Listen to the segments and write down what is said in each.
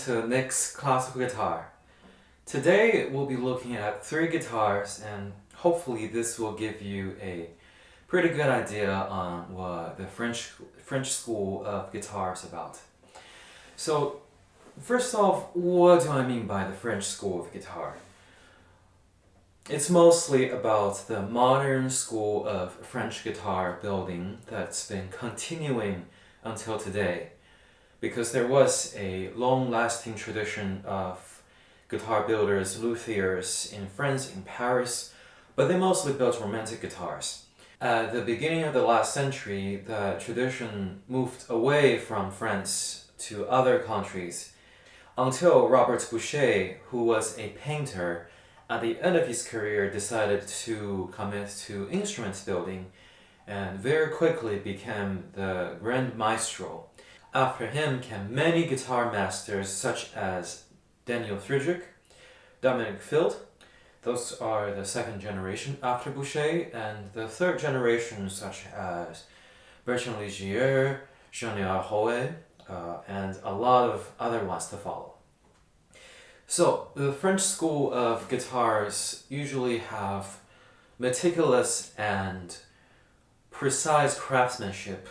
to Nick's Classical Guitar. Today we'll be looking at 3 guitars, and hopefully this will give you a pretty good idea on what the French school of guitar is about. So first off, what do I mean by the French school of guitar? It's mostly about the modern school of French guitar building that's been continuing until today, because there was a long-lasting tradition of guitar builders, luthiers in France, in Paris, but they mostly built romantic guitars. At the beginning of the last century, the tradition moved away from France to other countries until Robert Bouchet, who was a painter, at the end of his career decided to commit to instrument building and very quickly became the Grand Maestro. After him came many guitar masters such as Daniel Friederich, Dominique Field. Those are the second generation after Bouchet, and the third generation such as Bertrand Ligier, Jialan, and a lot of other ones to follow. So the French school of guitars usually have meticulous and precise craftsmanship.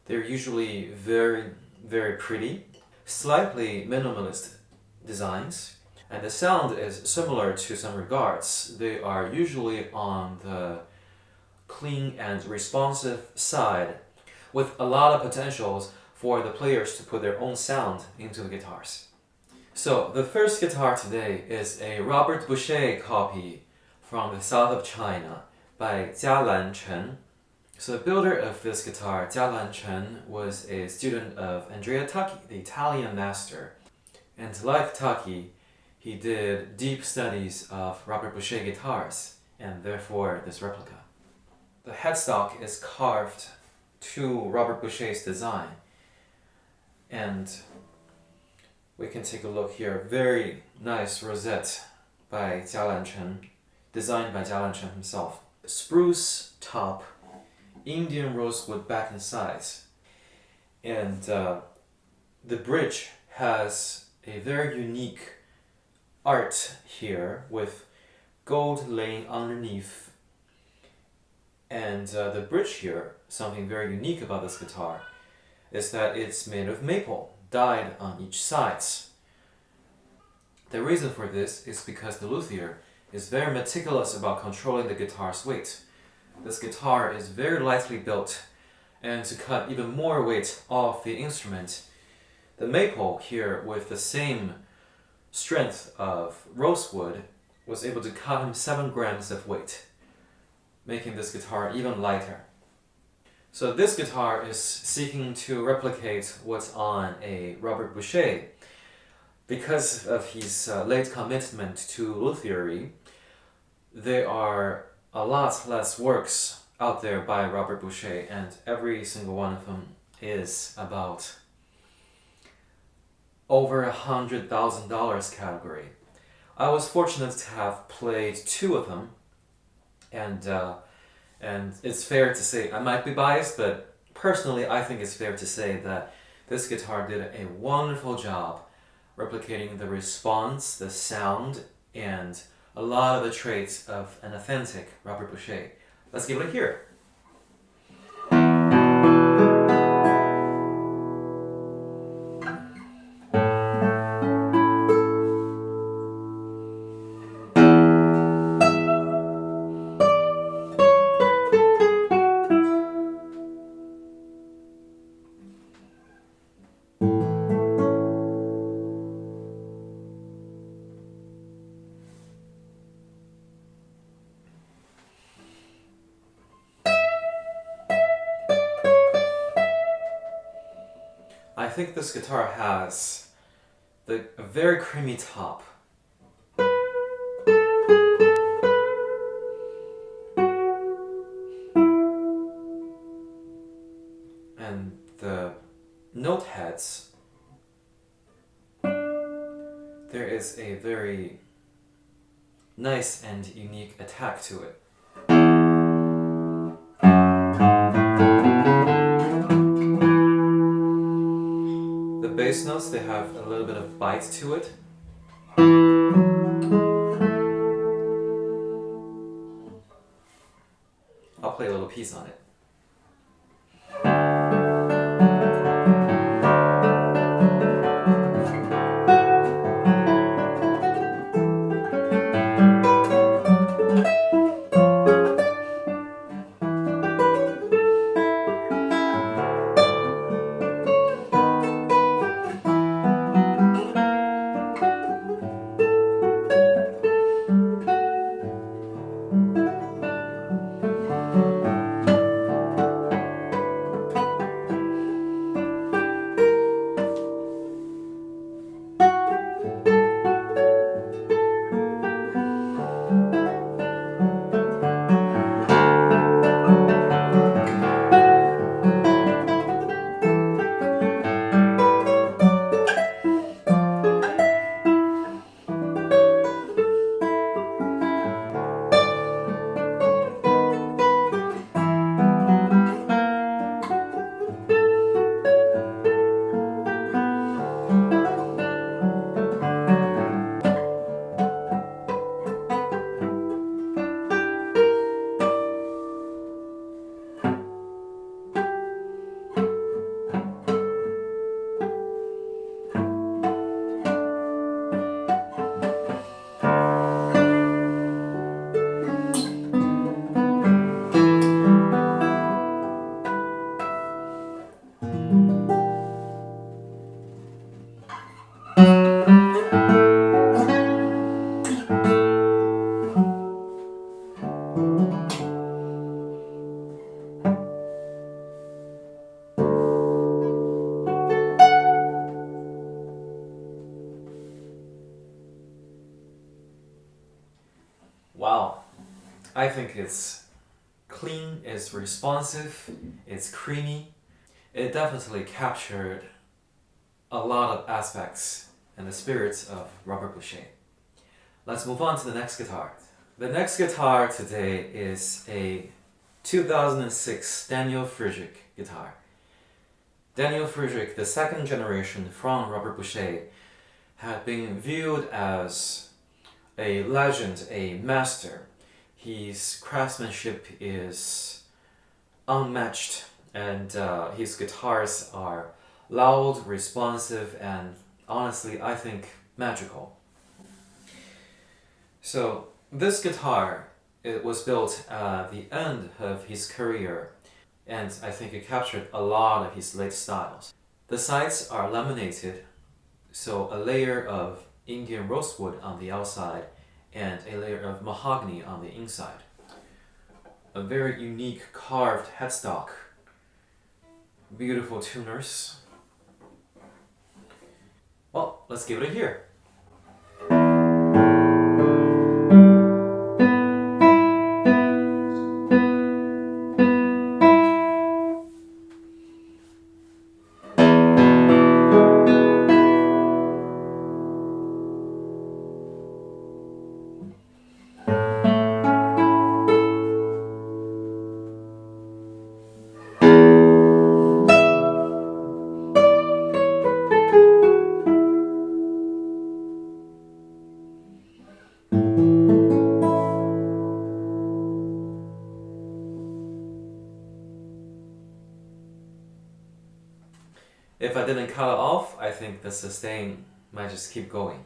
They're usually very, very pretty, slightly minimalist designs, and the sound is similar to some regards. They are usually on the clean and responsive side, with a lot of potentials for the players to put their own sound into the guitars. So the first guitar today is a Robert Bouchet copy from the south of China by Jialan Chen. So the builder of this guitar, Jialan Chen, was a student of Andrea Tacchi, the Italian master. And like Tacchi, he did deep studies of Robert Bouchet guitars, and therefore this replica. The headstock is carved to Robert Bouchet's design, and we can take a look here. Very nice rosette by Jialan Chen, designed by Jialan Chen himself. Spruce top, Indian rosewood back and sides, and the bridge has a very unique art here with gold laying underneath. And the bridge here, something very unique about this guitar, is that it's made of maple, dyed on each sides. The reason for this is because the luthier is very meticulous about controlling the guitar's weight. This guitar is very lightly built, and to cut even more weight off the instrument, the maple here, with the same strength of rosewood, was able to cut him 7 grams of weight, making this guitar even lighter. So this guitar is seeking to replicate what's on a Robert Bouchet. Because of his late commitment to luthiery, there are a lot less works out there by Robert Bouchet, and every single one of them is about over $100,000 category. I was fortunate to have played 2 of them, and it's fair to say, I might be biased, but personally I think it's fair to say that this guitar did a wonderful job replicating the response, the sound, and a lot of the traits of an authentic Robert Bouchet. Let's give it a hear. I think this guitar has a very creamy top. And the note heads, there is a very nice and unique attack to it. bass notes, they have a little bit of bite to it. I'll play a little piece on it. Wow, I think it's clean, it's responsive, it's creamy. It definitely captured a lot of aspects and the spirits of Robert Bouchet. Let's move on to the next guitar. The next guitar today is a 2006 Daniel Friederich guitar. Daniel Friederich, the second generation from Robert Bouchet, had been viewed as a legend, a master. His craftsmanship is unmatched, and his guitars are loud, responsive, and honestly, I think magical. So this guitar, it was built at the end of his career, and I think it captured a lot of his late styles. The sides are laminated, so a layer of Indian rosewood on the outside and a layer of mahogany on the inside. A very unique carved headstock. Beautiful tuners. Well, let's give it a hear. If I didn't cut it off, I think the sustain might just keep going.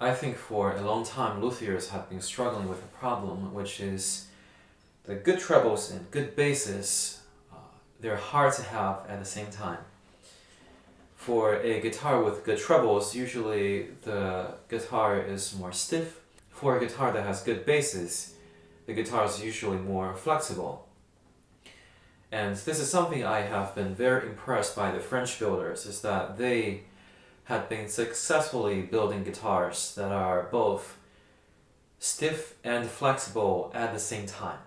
I think for a long time luthiers have been struggling with a problem, which is the good trebles and good basses, they're hard to have at the same time. For a guitar with good trebles, usually the guitar is more stiff. For a guitar that has good basses, the guitar is usually more flexible. And this is something I have been very impressed by the French builders, is that they had been successfully building guitars that are both stiff and flexible at the same time.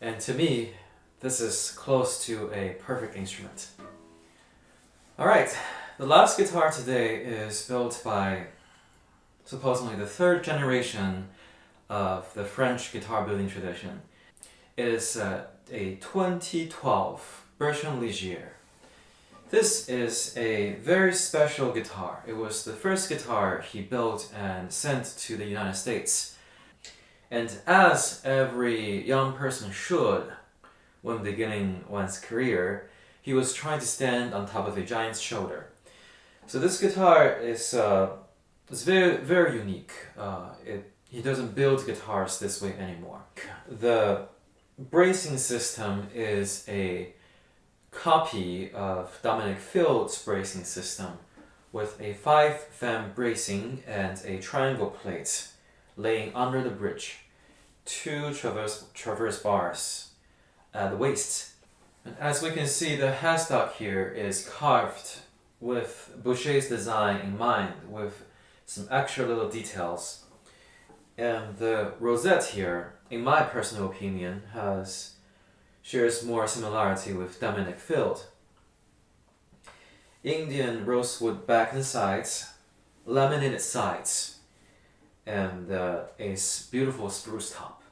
And to me, this is close to a perfect instrument. Alright, the last guitar today is built by supposedly the third generation of the French guitar building tradition. It is a 2012 Bertrand Ligier. This is a very special guitar. It was the first guitar he built and sent to the United States. And as every young person should when beginning one's career, he was trying to stand on top of a giant's shoulder. So this guitar is very, very unique. He doesn't build guitars this way anymore. The bracing system is a copy of Dominique Field's bracing system with a 5-fan bracing and a triangle plate laying under the bridge, 2 traverse bars at the waist. And as we can see, the headstock here is carved with Bouchet's design in mind, with some extra little details. And the rosette here, in my personal opinion, shares more similarity with Dominique Field. Indian rosewood back and sides, laminated sides, and a beautiful spruce top.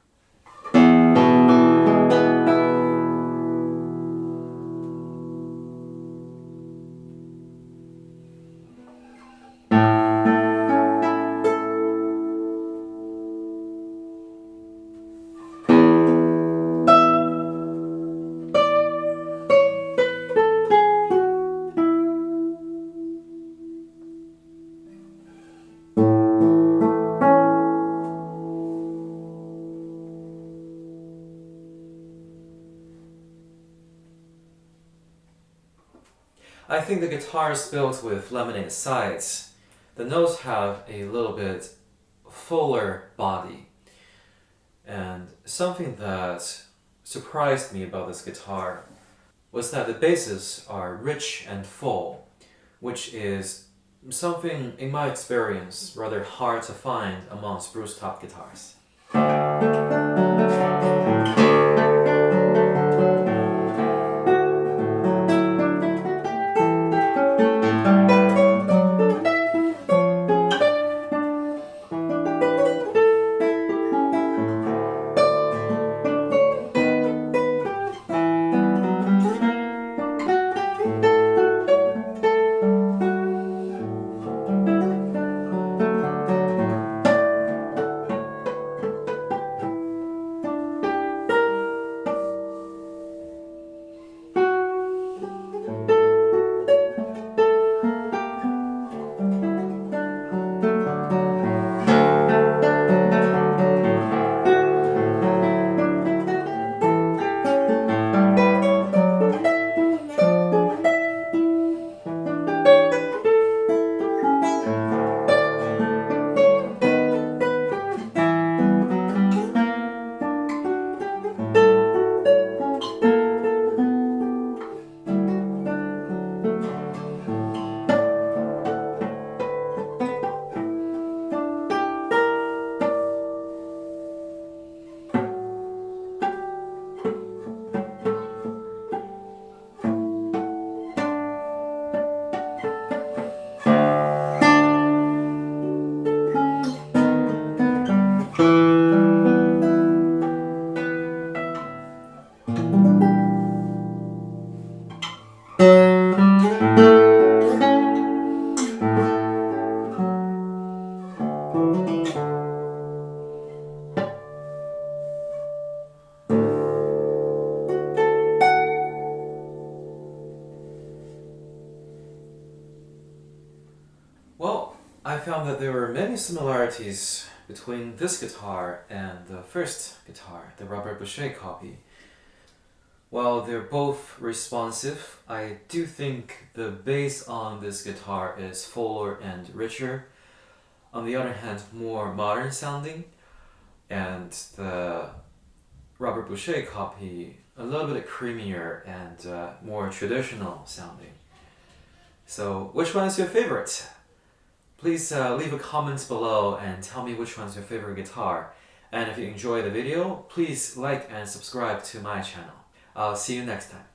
I think the guitar is built with laminated sides. The notes have a little bit fuller body. And something that surprised me about this guitar was that the basses are rich and full, which is something, in my experience, rather hard to find among spruce top guitars. Well, I found that there were many similarities between this guitar and the first guitar, the Robert Bouchet copy. While they're both responsive, I do think the bass on this guitar is fuller and richer. On the other hand, more modern sounding, and the Robert Bouchet copy a little bit creamier and more traditional sounding. So which one is your favorite? Please leave a comment below and tell me which one's your favorite guitar. And if you enjoyed the video, please like and subscribe to my channel. I'll see you next time.